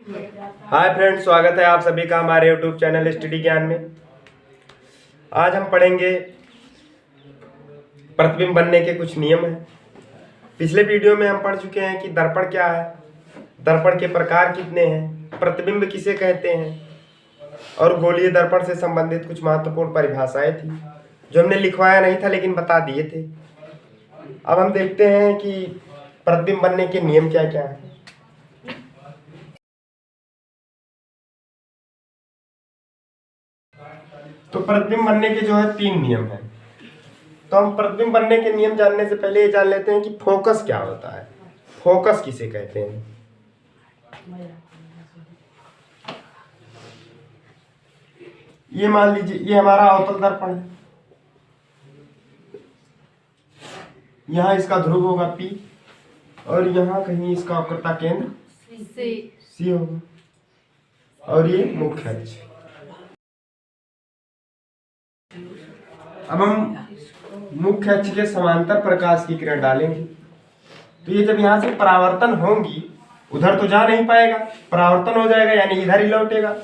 Hi friends, स्वागत है आप सभी का हमारे यूट्यूब चैनल स्टडी ज्ञान में। आज हम पढ़ेंगे प्रतिबिंब बनने के कुछ नियम हैं। पिछले वीडियो में हम पढ़ चुके हैं कि दर्पण क्या है, दर्पण के प्रकार कितने हैं, प्रतिबिंब किसे कहते हैं और गोलीय दर्पण से संबंधित कुछ महत्वपूर्ण परिभाषाएं थी जो हमने लिखवाया नहीं था लेकिन बता दिए थे। अब हम देखते हैं कि प्रतिबिंब बनने के नियम क्या क्या है। तो प्रतिबिंब बनने के जो है 3 नियम हैं। तो हम प्रतिबिंब बनने के नियम जानने से पहले ये जान लेते हैं कि फोकस क्या होता है, फोकस किसे कहते हैं। ये मान लीजिए ये हमारा अवतल दर्पण है, यहाँ इसका ध्रुव होगा P और यहाँ कहीं इसका वक्रता केंद्र C होगा और ये मुख्य अक्ष। अब हम मुख्य अक्ष के समांतर प्रकाश की किरण डालेंगे तो ये जब यहाँ से परावर्तन होंगी उधर तो जा नहीं पाएगा, परावर्तन हो जाएगा यानी इधर ही लौटेगा।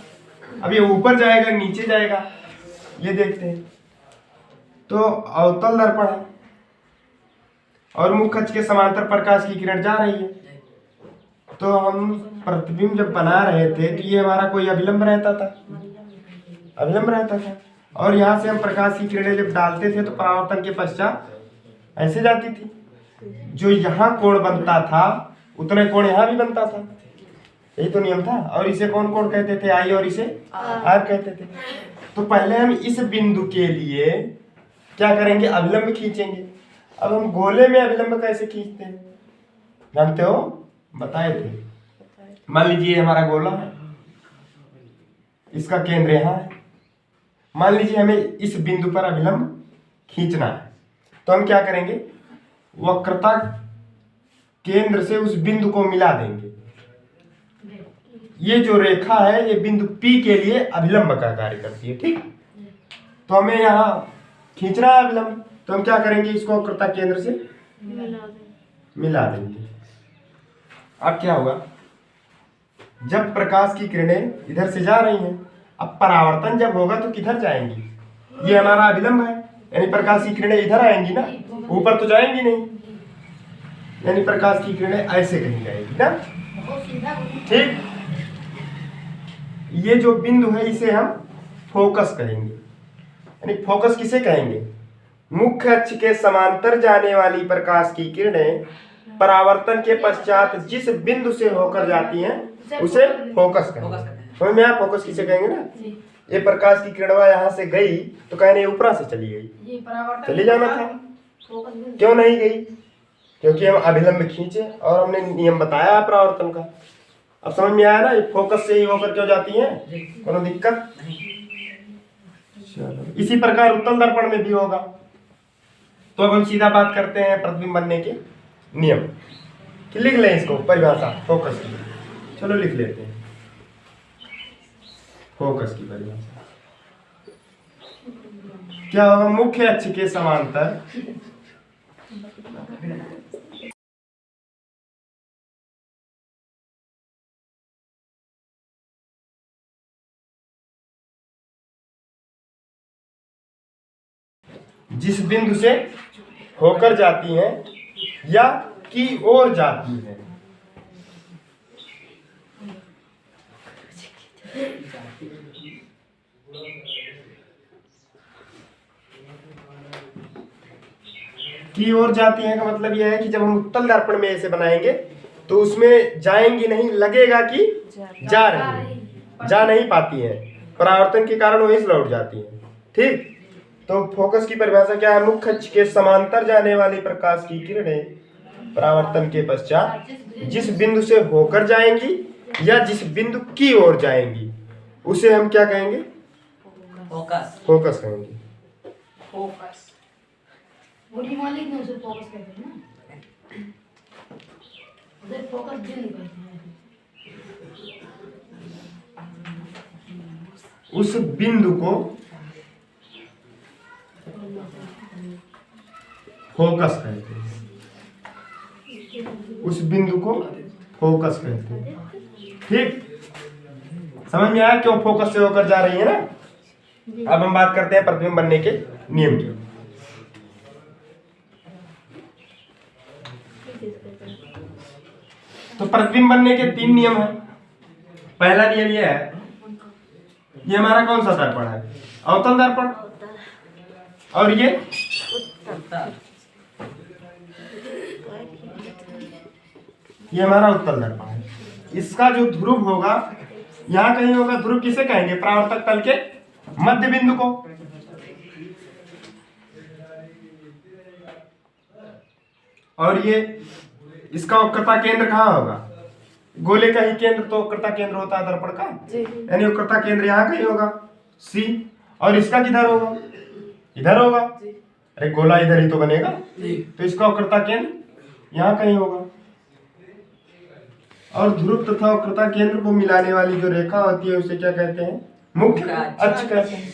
अब ये ऊपर जाएगा नीचे जाएगा, ये देखते हैं। तो अवतल दर्पण है और मुख्य अक्ष के समांतर प्रकाश की किरण जा रही है, तो हम प्रतिबिंब जब बना रहे थे तो ये हमारा कोई अभिलंब रहता था और यहाँ से हम प्रकाश की किरणें जब डालते थे तो परावर्तन के पश्चात ऐसे जाती थी। जो यहाँ कोण बनता था उतने कोण यहाँ भी बनता था, यही तो नियम था। और इसे कौन कोण कहते थे? आई और इसे आर कहते थे। तो पहले हम इस बिंदु के लिए क्या करेंगे? अभिलंब खींचेंगे। अब हम गोले में अभिलंब कैसे खींचते हैं जानते हो? बताए थे। मान लीजिए हमारा गोला है, इसका केंद्र यहाँ है। मान लीजिए हमें इस बिंदु पर अभिलंब खींचना है, तो हम क्या करेंगे? वक्रता केंद्र से उस बिंदु को मिला देंगे। ये जो रेखा है ये बिंदु P के लिए अभिलंब का कार्य करती है, ठीक। तो हमें यहाँ खींचना है अभिलंब, तो हम क्या करेंगे? इसको वक्रता केंद्र से मिला देंगे। अब क्या होगा? जब प्रकाश की किरणें इधर से जा रही हैं, अब परावर्तन जब होगा तो किधर जाएंगी? ये हमारा अभिलंब है यानी प्रकाश की किरणें इधर आएंगी ना, ऊपर तो जाएंगी नहीं, यानी प्रकाश की किरणें ऐसे कहीं जाएंगी ना, ठीक। ये जो बिंदु है इसे हम फोकस कहेंगे। यानी फोकस किसे कहेंगे? मुख्य अक्ष के समांतर जाने वाली प्रकाश की किरणें परावर्तन के पश्चात जिस बिंदु से होकर जाती हैं उसे फोकस कहेंगे। समझ में आया? फोकस किसे कहेंगे ना? ये प्रकाश की किरणवा यहाँ से गई तो कहने ऊपरा से चली गई, चली जाना था, क्यों नहीं गई? क्योंकि हम अभिलंब खींचे और हमने नियम बताया परावर्तन का। अब समझ में आया ना? ये फोकस से ही होकर क्यों जाती हैं, कोनो दिक्कत? चलो, इसी प्रकार उत्तल दर्पण में भी होगा। तो अब हम सीधा बात करते हैं प्रतिबिंब बनने के नियम कि लिख लें इसको परिभाषा फोकस की। चलो लिख लेते हैं फोकस की परिभाषा। क्या होगा? मुख्य अक्ष के समांतर जिस बिंदु से होकर जाती हैं या की ओर जाती हैं, की ओर जाती हैं का मतलब यह है कि जब हम उत्तल दर्पण में ऐसे बनाएंगे तो उसमें जाएंगी नहीं, लगेगा कि जा रही है, जा नहीं पाती हैं, परावर्तन के कारण वहीं से लौट जाती हैं, ठीक। तो फोकस की परिभाषा क्या है? मुख्य अक्ष के समांतर जाने वाली प्रकाश की किरणें परावर्तन के पश्चात जिस बिंदु से होकर जाएंगी या जिस बिंदु की ओर जाएंगी उसे हम क्या कहेंगे? फोकस। फोकस कहेंगे। फोकस बड़ी मालिक ने उसे फोकस कहते हैं ना, उसे फोकस बिंदु कहते हैं। उस बिंदु को फोकस कहते हैं, उस बिंदु को फोकस कहते हैं, ठीक। समझ में आया क्यों फोकस से होकर जा रही है ना। जी। अब हम बात करते हैं प्रतिबिंब बनने के नियम की। तो प्रतिबिंब बनने के 3 नियम है। पहला नियम यह है, ये हमारा कौन सा दर्पण है? अवतल दर्पण। और ये हमारा उत्तल दर्पण है। इसका जो ध्रुव होगा यहाँ कहीं होगा। ध्रुव किसे कहेंगे? परावर्तक तल के मध्य बिंदु को। और ये इसका वक्रता केंद्र कहाँ होगा? गोले का ही केंद्र तो वक्रता केंद्र होता है दर्पण का, यानी वक्रता केंद्र यहाँ कहीं होगा C। और इसका किधर होगा? इधर होगा। अरे गोला इधर ही तो बनेगा, तो इसका वक्रता केंद्र यहाँ कहीं होगा। और ध्रुव तथा वक्रता केंद्र को मिलाने वाली जो रेखा होती है उसे क्या कहते हैं? मुख्य अक्ष कहते हैं।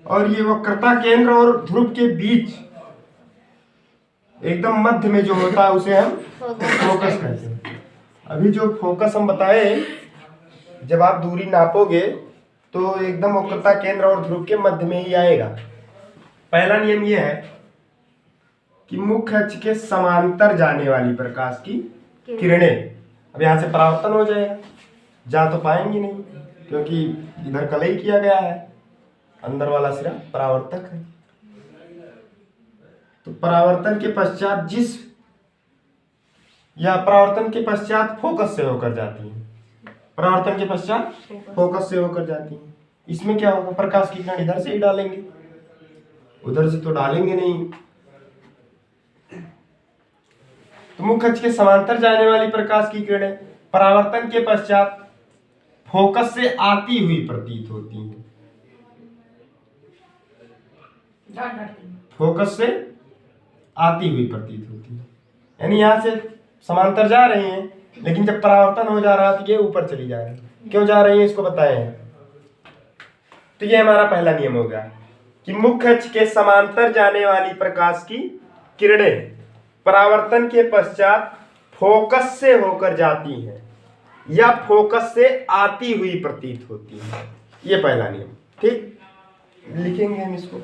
और ये वक्रता केंद्र और ध्रुव के बीच एकदम मध्य में जो होता है उसे हम फोकस कहते हैं। अभी जो फोकस हम बताए, जब आप दूरी नापोगे तो एकदम वक्रता केंद्र और ध्रुव के मध्य में ही आएगा। पहला नियम यह है कि मुख्य अक्ष के समांतर जाने वाली प्रकाश की किरणें, अब यहाँ से परावर्तन हो जाएगा, जा तो पाएंगी नहीं क्योंकि इधर कलई किया गया है, अंदर वाला सिरा परावर्तक है। तो परावर्तन के पश्चात परावर्तन के पश्चात फोकस से होकर जाती है। परावर्तन के पश्चात फोकस से होकर जाती है। इसमें क्या होगा? प्रकाश की किरण इधर से ही डालेंगे, उधर से तो डालेंगे नहीं। तो मुख्य अक्ष के समांतर जाने वाली प्रकाश की किरणें परावर्तन के पश्चात फोकस से आती हुई प्रतीत होती हैं। फोकस से आती हुई प्रतीत होती है, यानी यहां से समांतर जा रही हैं, लेकिन जब परावर्तन हो जा रहा है तो ये ऊपर चली जा रही है। क्यों जा रही है इसको बताए हैं। तो ये हमारा पहला नियम हो गया कि मुख्य अक्ष के समांतर जाने वाली प्रकाश की किरणें परावर्तन के पश्चात फोकस से होकर जाती हैं या फोकस से आती हुई प्रतीत होती है। ये पहला नियम, ठीक, लिखेंगे हम इसको।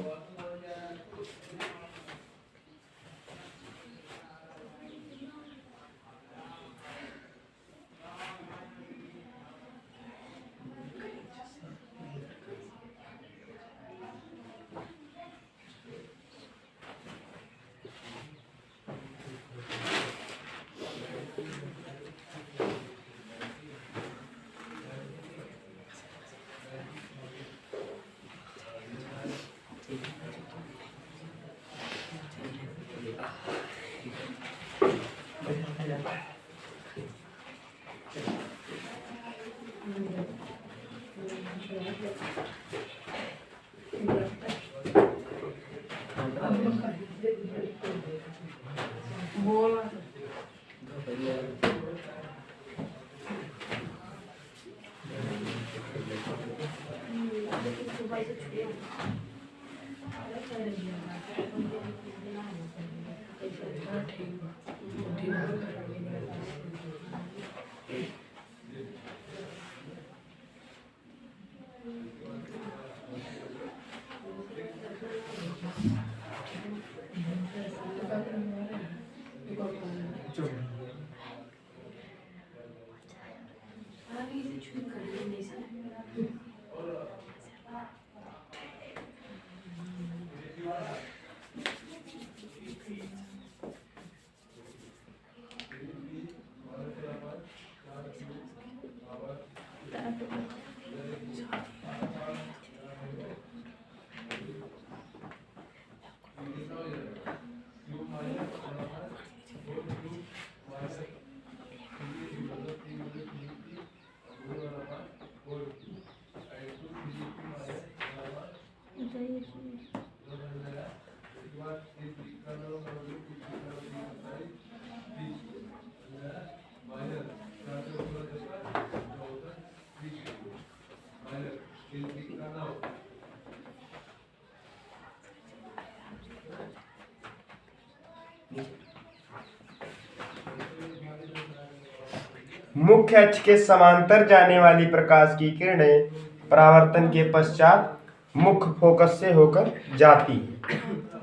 मुख्य अक्ष के समांतर जाने वाली प्रकाश की किरणें परावर्तन के पश्चात मुख्य फोकस से होकर जाती है।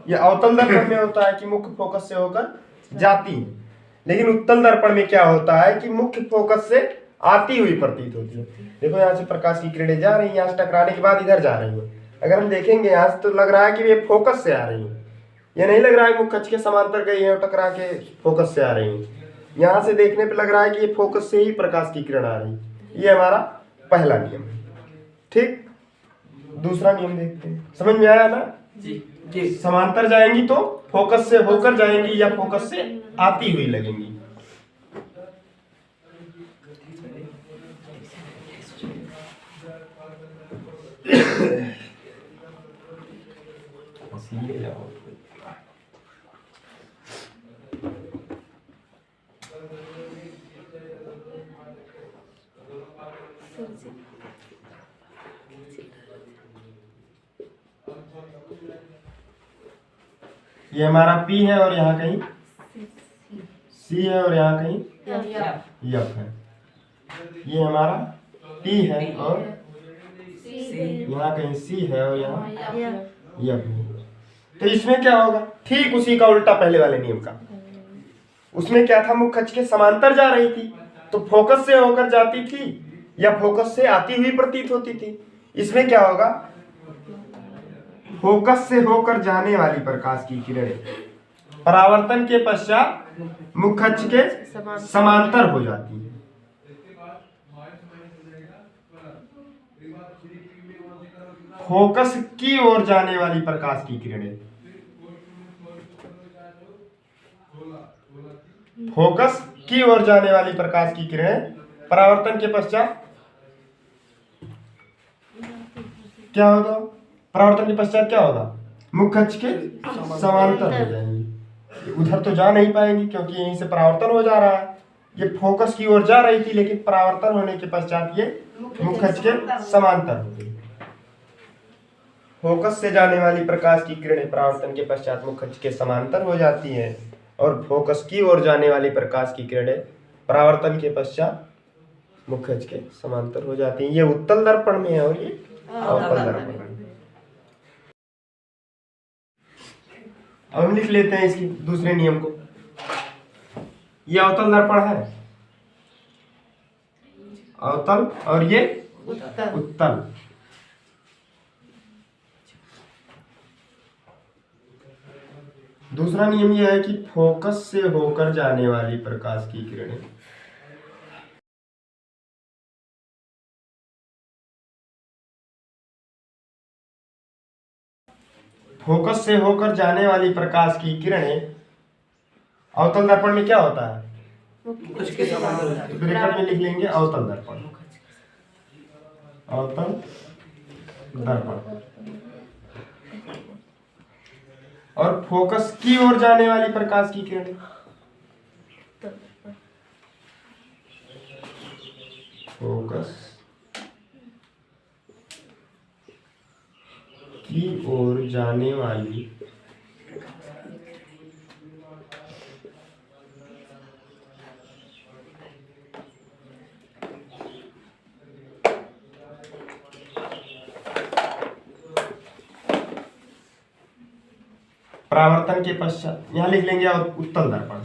ये अवतल दर्पण में होता है कि मुख्य फोकस से होकर जाती है, लेकिन उत्तल दर्पण में क्या होता है कि मुख्य फोकस से आती हुई प्रतीत होती है। देखो यहाँ से प्रकाश की किरणें जा रही हैं, यहाँ से टकराने के बाद इधर जा रही हैं। अगर हम देखेंगे यहाँ से तो लग रहा है कि ये फोकस से आ रही है, ये नहीं लग रहा है मुख्य अक्ष के समांतर गई है और टकरा के फोकस से आ रही है। यहाँ से देखने पे लग रहा है कि ये फोकस से ही प्रकाश की किरण आ रही है। ये हमारा पहला नियम है। ठीक, दूसरा नियम देखते हैं। समझ में आया ना जी? समांतर जाएंगी तो फोकस से होकर जाएंगी या फोकस से आती हुई लगेंगी। ये हमारा P है और यहाँ कहीं C है और यहाँ कहीं F है। ये हमारा T है और यहाँ कहीं C है और यहाँ F है। तो इसमें क्या होगा? ठीक उसी का उल्टा पहले वाले नियम का। उसमें क्या था? मुख्य अक्ष के समांतर जा रही थी तो फोकस से होकर जाती थी या फोकस से आती हुई प्रतीत होती थी। इसमें क्या होगा? फोकस से होकर जाने वाली प्रकाश की किरणें परावर्तन के पश्चात मुख्य अक्ष के समांतर हो जाती है। फोकस की ओर जाने वाली प्रकाश की किरणें फोकस की ओर जाने वाली प्रकाश की किरणें परावर्तन के पश्चात क्या होगा? परावर्तन के पश्चात क्या होगा? मुख्य अक्ष के समांतर हो जाएंगी। उधर तो जा नहीं पाएंगी क्योंकि यहीं से परावर्तन हो जा रहा है। ये फोकस की ओर जा रही थी लेकिन परावर्तन होने के पश्चात ये मुख्य अक्ष के समांतर हो गई। फोकस से जाने वाली प्रकाश की किरणें परावर्तन के पश्चात मुख्य अक्ष के समांतर हो जाती हैं और फोकस की ओर जाने वाली प्रकाश की किरणें परावर्तन के पश्चात मुख्य अक्ष के समांतर हो जाती हैं। ये उत्तल दर्पण में है और ये अवतल दर्पण में। अब हम लिख लेते हैं इसकी दूसरे नियम को। ये अवतल दर्पण है, अवतल, और ये उत्तल। दूसरा नियम यह है कि फोकस से होकर जाने वाली प्रकाश की किरणें फोकस से होकर जाने वाली प्रकाश की किरणें अवतल दर्पण में क्या होता है? ब्रैकेट में लिख लेंगे अवतल दर्पण, अवतल दर्पण। और फोकस की ओर जाने वाली प्रकाश की किरणें फोकस की ओर जाने वाली परावर्तन के पश्चात, यहां लिख लेंगे उत्तल दर्पण,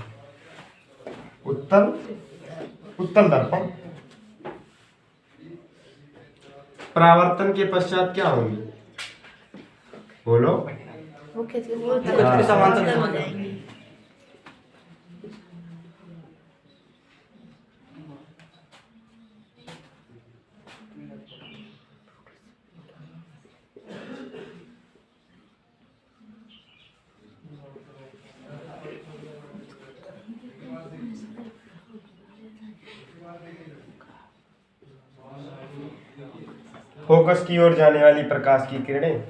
उत्तल दर्पण। परावर्तन के पश्चात क्या होंगे? बोलो। मुख्य के समांतर हो जाएंगी। फोकस की ओर जाने वाली प्रकाश की किरणें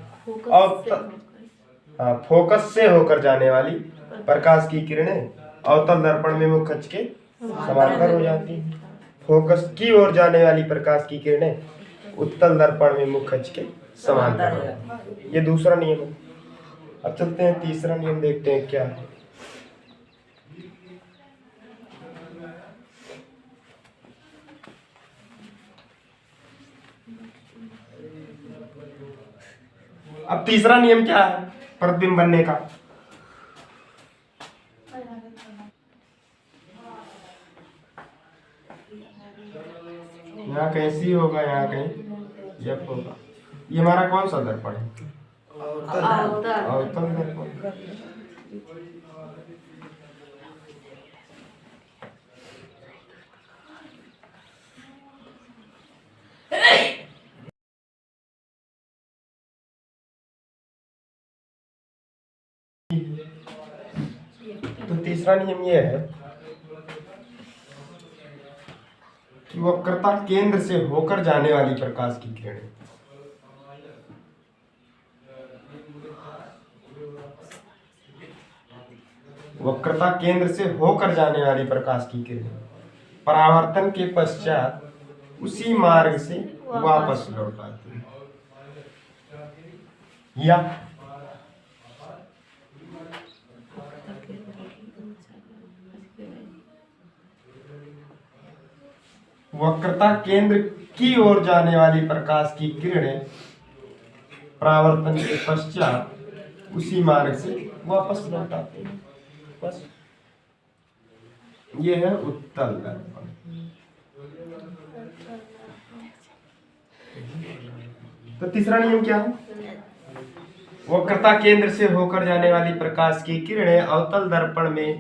फोकस से होकर जाने वाली प्रकाश की किरणें अवतल दर्पण में मुख्य अक्ष के समांतर हो जाती हैं। फोकस की ओर जाने वाली प्रकाश की किरणें उत्तल दर्पण में मुख्य अक्ष के समांतर हो जाती हैं। ये दूसरा नियम है। अब चलते हैं तीसरा नियम, देखते हैं क्या है। अब तीसरा नियम क्या है प्रतिबिंब बनने का? यहाँ कहीं सी होगा, यहाँ कहीं एफ होगा। ये हमारा कौन सा दर्पण है? अवतल दर्पण। तो तीसरा नियम ये है कि वक्रता केंद्र से होकर जाने वाली प्रकाश की किरणें वक्रता केंद्र से होकर जाने वाली प्रकाश की किरणें परावर्तन के पश्चात उसी मार्ग से वापस लौट आती है। या वक्रता केंद्र की ओर जाने वाली प्रकाश की किरणें परावर्तन के पश्चात उसी मार्ग से वापस लौट आती है। बस ये है उत्तल दर्पण। तो तीसरा नियम क्या है? वक्रता केंद्र से होकर जाने वाली प्रकाश की किरणें अवतल दर्पण में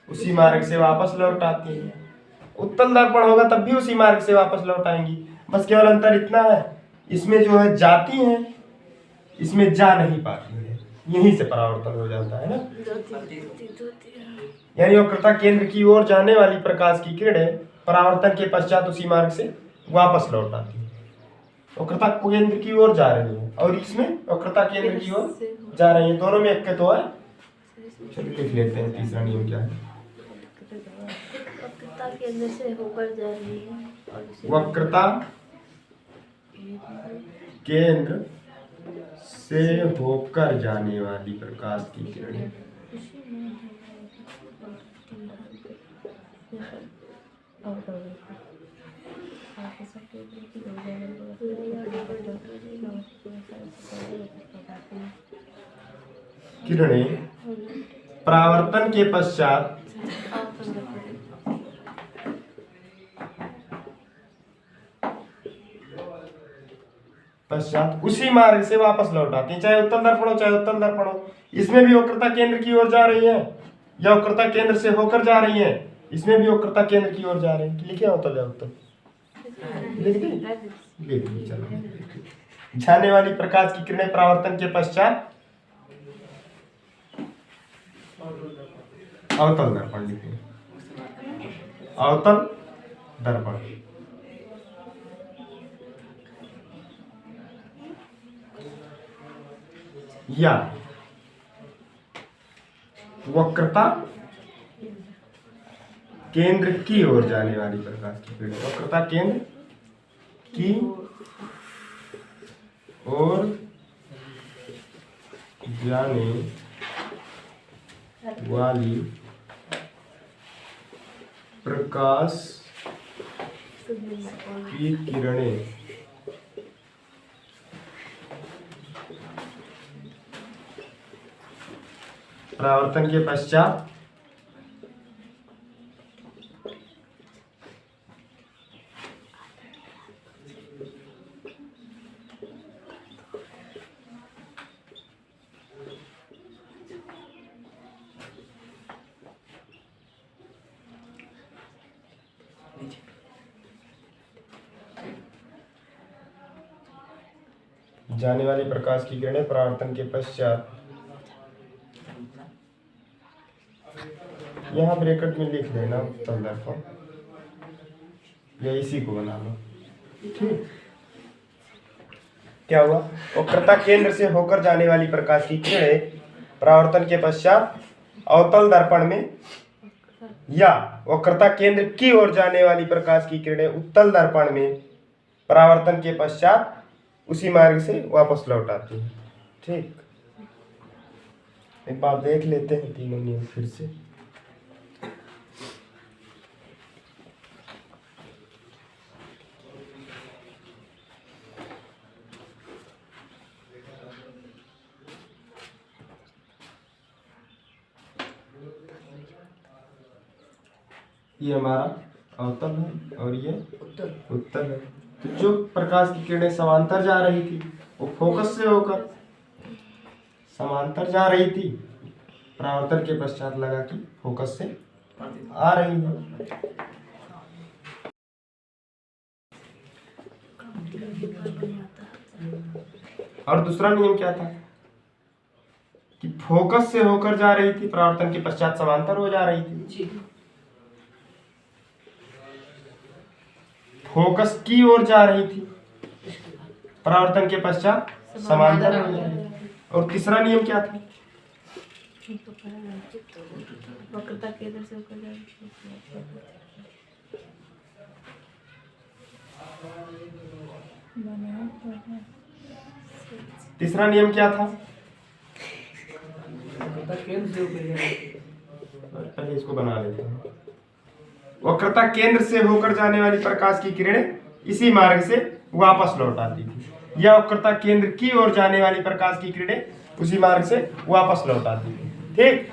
उसी मार्ग से वापस लौट आती हैं। उत्तल दर्पण होगा तब भी उसी मार्ग से वापस लौट आएंगी। बस केवल अंतर इतना है, इसमें जो है जाती हैं, इसमें जा नहीं पाती है, यहीं से परावर्तन हो जाता है ना। यानी वक्रता केंद्र की ओर जाने वाली प्रकाश की किरणें परावर्तन के पश्चात उसी मार्ग से वापस लौट आती है। वक्रता केंद्र की ओर जा रही है और इसमें वक्रता केंद्र की ओर जा रही है, दोनों में एक तो है। चलिए लिख लेते हैं तीसरा नियम क्या है। वक्रता केंद्र से होकर जा रही है। वक्रता केंद्र से होकर जाने वाली प्रकाश की किरणें परावर्तन के पश्चात उसी मार्ग से वापस लौट आती है। चाहे उत्तल दर्पण हो चाहे उत्तल दर्पण हो, इसमें भी वक्रता केंद्र की ओर जा रही है या वक्रता केंद्र से होकर जा रही है, इसमें भी वक्रता केंद्र की ओर जा रही है। लिखे उत्तल या उत्तल लिख दी। चलो, जाने वाली प्रकाश की किरणें परावर्तन के पश्चात अवतल दर्पण लिखेंगे। अवतल दर्पण या वक्रता केंद्र की ओर जाने वाली प्रकाश की किरणें वक्रता केंद्र की ओर जाने वाली प्रकाश की किरणें परावर्तन के पश्चात जाने वाली प्रकाश की किरणें परावर्तन के पश्चात, यहाँ ब्रैकेट में लिख देना उत्तल दर्पण या इसी को बना लो। ठीक, क्या हुआ? वक्रता केंद्र से होकर जाने वाली प्रकाश की किरणें परावर्तन के पश्चात अवतल दर्पण में या वक्रता केंद्र की ओर जाने वाली प्रकाश की किरणें उत्तल दर्पण में परावर्तन के पश्चात उसी मार्ग से वापस लौट आती है। ठीक, एक बार देख लेते हैं तीनों नियम फिर से। ये हमारा अवतल है और ये उत्तर उत्तर है। तो जो प्रकाश की किरणें समांतर जा रही थी वो फोकस से होकर समांतर जा रही थी, परावर्तन के पश्चात लगा कि फोकस से आ रही है। और दूसरा नियम क्या था कि फोकस से होकर जा रही थी, परावर्तन के पश्चात समांतर हो जा रही थी। जी फोकस की ओर जा रही थी, परावर्तन के पश्चात समांतर हो जा रही थी। और तीसरा नियम क्या था? वक्रता केंद्र से होकर जा रही तीसरा नियम क्या था? केंद्र से ऊपर पहले इसको बना लेते हैं। वक्रता केंद्र से होकर जाने वाली प्रकाश की किरणें इसी मार्ग से वापस लौट आती थी, या वक्रता केंद्र की ओर जाने वाली प्रकाश की किरणें उसी मार्ग से वापस लौट आती थी। ठीक।